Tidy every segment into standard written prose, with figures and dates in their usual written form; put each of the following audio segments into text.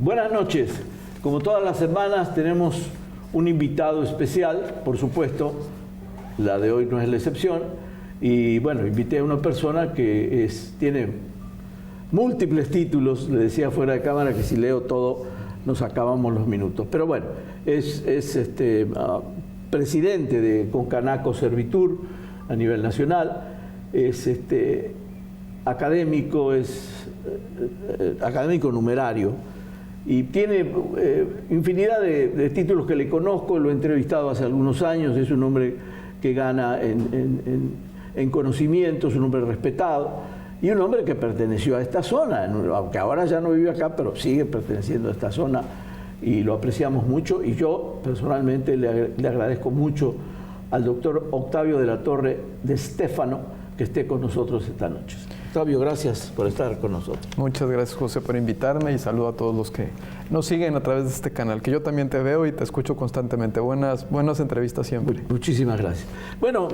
Buenas noches. Como todas las semanas tenemos un invitado especial, por supuesto, la de hoy no es la excepción, y bueno, invité a una persona que tiene múltiples títulos, le decía fuera de cámara que si leo todo nos acabamos los minutos, pero bueno, es presidente de Concanaco Servitur a nivel nacional, es académico, académico numerario, y tiene infinidad de títulos que le conozco, lo he entrevistado hace algunos años, es un hombre que gana en conocimientos, un hombre respetado, y un hombre que perteneció a esta zona, aunque ahora ya no vive acá, pero sigue perteneciendo a esta zona, y lo apreciamos mucho, y yo personalmente le agradezco mucho al doctor Octavio de la Torre de Stefano que esté con nosotros esta noche. Octavio, gracias por estar con nosotros. Muchas gracias, José, por invitarme, y saludo a todos los que nos siguen a través de este canal, que yo también te veo y te escucho constantemente. Buenas entrevistas siempre. Muchísimas gracias. Bueno,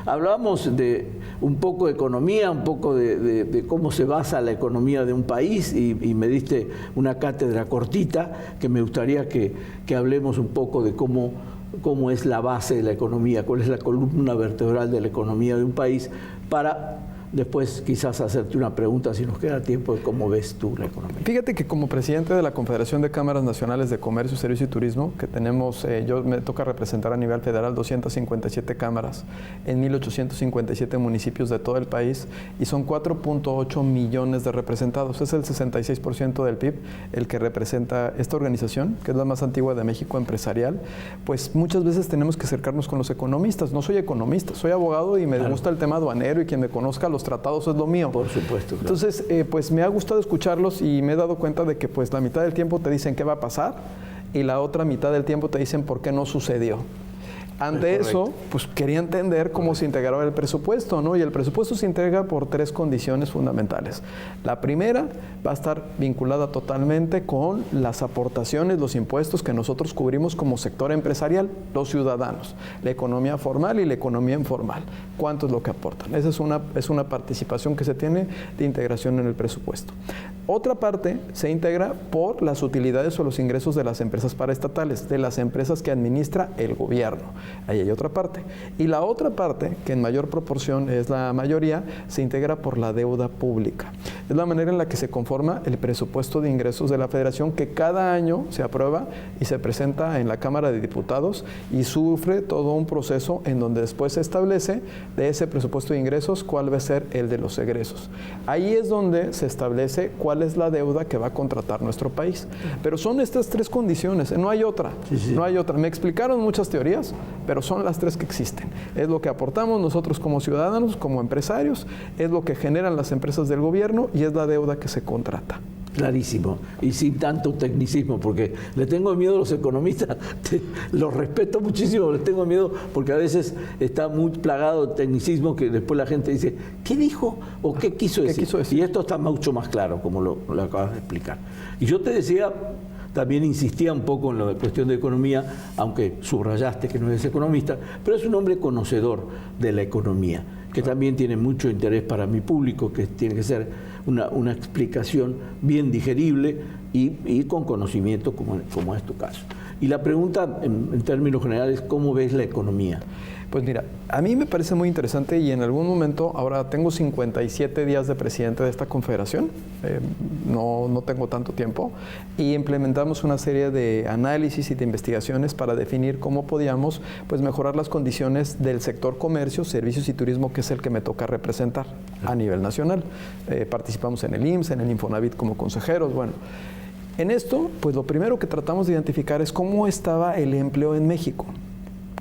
hablábamos de un poco de economía, un poco de cómo se basa la economía de un país, y me diste una cátedra cortita que me gustaría que hablemos un poco de cómo es la base de la economía, cuál es la columna vertebral de la economía de un país, para después quizás hacerte una pregunta, si nos queda tiempo, de cómo ves tú la economía. Fíjate que como presidente de la Confederación de Cámaras Nacionales de Comercio, Servicio y Turismo, que tenemos, yo me toca representar a nivel federal 257 cámaras en 1,857 municipios de todo el país, y son 4.8 millones de representados. Es el 66% del PIB el que representa esta organización, que es la más antigua de México empresarial. Pues muchas veces tenemos que acercarnos con los economistas. No soy economista, soy abogado y me gusta el tema aduanero, y quien me conozca los tratados es lo mío. Por supuesto. Claro. Entonces, pues me ha gustado escucharlos, y me he dado cuenta de que pues la mitad del tiempo te dicen qué va a pasar, y la otra mitad del tiempo te dicen por qué no sucedió. Ante eso, pues quería entender cómo se integraba el presupuesto, ¿no? Y el presupuesto se integra por 3 condiciones fundamentales. La primera va a estar vinculada totalmente con las aportaciones, los impuestos que nosotros cubrimos como sector empresarial, los ciudadanos, la economía formal y la economía informal. ¿Cuánto es lo que aportan? Esa es una participación que se tiene de integración en el presupuesto. Otra parte se integra por las utilidades o los ingresos de las empresas paraestatales, de las empresas que administra el gobierno. Ahí hay otra parte. Y la otra parte, que en mayor proporción es la mayoría, se integra por la deuda pública. Es la manera en la que se conforma el presupuesto de ingresos de la Federación, que cada año se aprueba y se presenta en la Cámara de Diputados, y sufre todo un proceso en donde después se establece de ese presupuesto de ingresos cuál va a ser el de los egresos. Ahí es donde se establece cuál es la deuda que va a contratar nuestro país. Pero son estas 3 condiciones, no hay otra. Sí. No hay otra. Me explicaron muchas teorías, pero son las 3 que existen. Es lo que aportamos nosotros como ciudadanos, como empresarios, es lo que generan las empresas del gobierno, y es la deuda que se contrata. Clarísimo, y sin tanto tecnicismo, porque le tengo miedo a los economistas, los respeto muchísimo, les tengo miedo porque a veces está muy plagado de tecnicismo, que después la gente dice, ¿qué dijo? ¿O qué quiso decir? Y esto está mucho más claro, como lo acabas de explicar. Y yo te decía, también insistía un poco en la cuestión de economía, aunque subrayaste que no eres economista, pero es un hombre conocedor de la economía, que también tiene mucho interés para mi público, que tiene que ser una explicación bien digerible y con conocimiento, como es tu caso. Y la pregunta, en términos generales, ¿cómo ves la economía? Pues mira, a mí me parece muy interesante, y en algún momento, ahora tengo 57 días de presidente de esta confederación, no tengo tanto tiempo, y implementamos una serie de análisis y de investigaciones para definir cómo podíamos mejorar las condiciones del sector comercio, servicios y turismo, que es el que me toca representar a nivel nacional. Participamos en el IMSS, en el Infonavit como consejeros. Bueno, en esto, pues lo primero que tratamos de identificar es cómo estaba el empleo en México,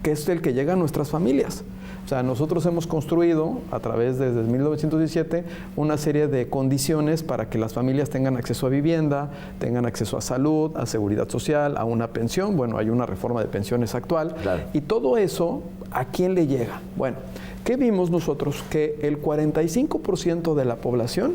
que es el que llega a nuestras familias. O sea, nosotros hemos construido a través desde 1917 una serie de condiciones para que las familias tengan acceso a vivienda, tengan acceso a salud, a seguridad social, a una pensión. Bueno, hay una reforma de pensiones actual. Claro. Y todo eso, ¿a quién le llega? Bueno, ¿qué vimos nosotros? Que el 45% de la población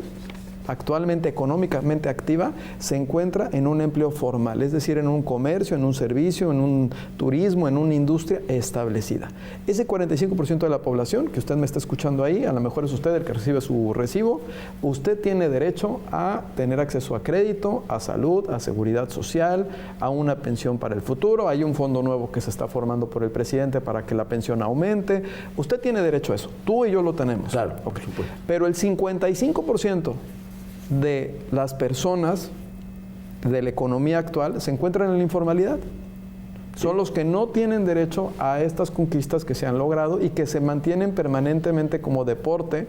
actualmente económicamente activa se encuentra en un empleo formal, es decir, en un comercio, en un servicio, en un turismo, en una industria establecida. Ese 45% de la población que usted me está escuchando ahí, a lo mejor es usted el que recibe su recibo, usted tiene derecho a tener acceso a crédito, a salud, a seguridad social, a una pensión para el futuro. Hay un fondo nuevo que se está formando por el presidente para que la pensión aumente. Usted tiene derecho a eso. Tú y yo lo tenemos. Claro, okay. por supuesto. Pero el 55% de las personas de la economía actual se encuentran en la informalidad. Son los que no tienen derecho a estas conquistas que se han logrado y que se mantienen permanentemente como deporte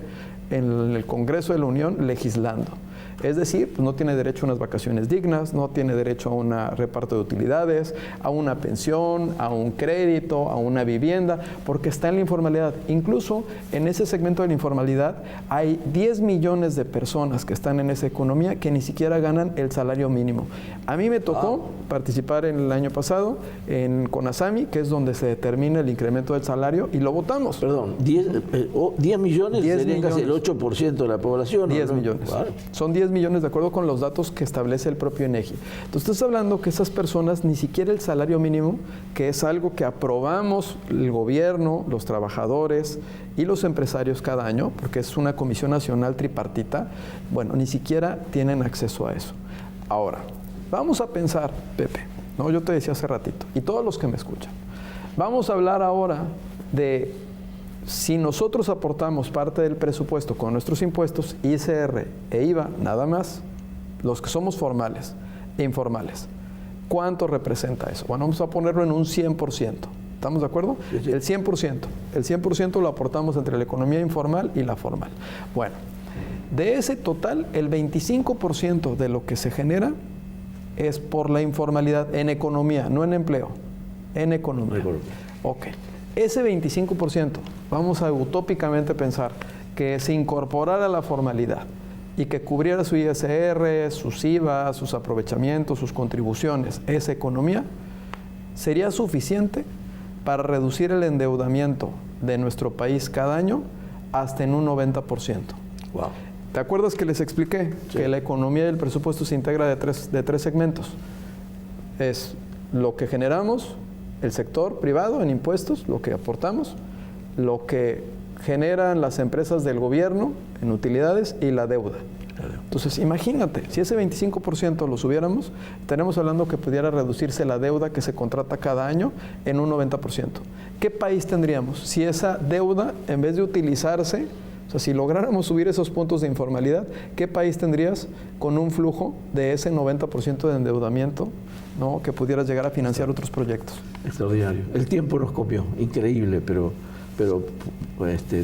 en el Congreso de la Unión legislando. Es decir, pues no tiene derecho a unas vacaciones dignas, no tiene derecho a un reparto de utilidades, a una pensión, a un crédito, a una vivienda, porque está en la informalidad. Incluso en ese segmento de la informalidad hay 10 millones de personas que están en esa economía que ni siquiera ganan el salario mínimo. A mí me tocó participar en el año pasado en CONASAMI, que es donde se determina el incremento del salario, y lo votamos. Perdón, 10 millones 10 serían casi el millones. 8% de la población. 10 ¿no? millones. Claro. Son 10 millones de acuerdo con los datos que establece el propio INEGI. Entonces, estás hablando que esas personas ni siquiera el salario mínimo, que es algo que aprobamos el gobierno, los trabajadores y los empresarios cada año, porque es una comisión nacional tripartita, bueno, ni siquiera tienen acceso a eso. Ahora, vamos a pensar, Pepe, ¿no? Yo te decía hace ratito, y todos los que me escuchan, vamos a hablar ahora de si nosotros aportamos parte del presupuesto con nuestros impuestos, ISR e IVA, nada más, los que somos formales e informales, ¿cuánto representa eso? Bueno, vamos a ponerlo en un 100%. ¿Estamos de acuerdo? Sí, sí. El 100%. El 100% lo aportamos entre la economía informal y la formal. Bueno, de ese total, el 25% de lo que se genera es por la informalidad en economía, no en empleo, en economía. Ok. Ese 25%, vamos a utópicamente pensar que se incorporara a la formalidad y que cubriera su ISR, sus IVA, sus aprovechamientos, sus contribuciones, esa economía, sería suficiente para reducir el endeudamiento de nuestro país cada año hasta en un 90%. Wow. ¿Te acuerdas que les expliqué que la economía y el presupuesto se integra de tres segmentos? Es lo que generamos, el sector privado en impuestos, lo que aportamos, lo que generan las empresas del gobierno en utilidades y la deuda. Entonces, imagínate, si ese 25% lo subiéramos, estaremos hablando que pudiera reducirse la deuda que se contrata cada año en un 90%. ¿Qué país tendríamos si esa deuda, en vez de utilizarse, o sea, si lográramos subir esos puntos de informalidad, qué país tendrías con un flujo de ese 90% de endeudamiento, ¿no?, que pudieras llegar a financiar otros proyectos? Extraordinario. El tiempo nos copió, increíble, pero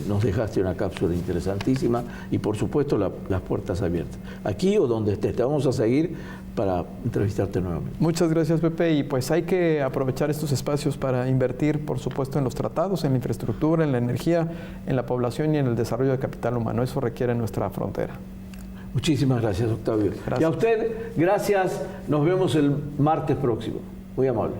nos dejaste una cápsula interesantísima y por supuesto las puertas abiertas. Aquí o donde estés, te vamos a seguir para entrevistarte nuevamente. Muchas gracias, Pepe, y pues hay que aprovechar estos espacios para invertir, por supuesto, en los tratados, en la infraestructura, en la energía, en la población y en el desarrollo de capital humano. Eso requiere nuestra frontera. Muchísimas gracias, Octavio. Gracias. Y a usted, gracias. Nos vemos el martes próximo. Muy amable.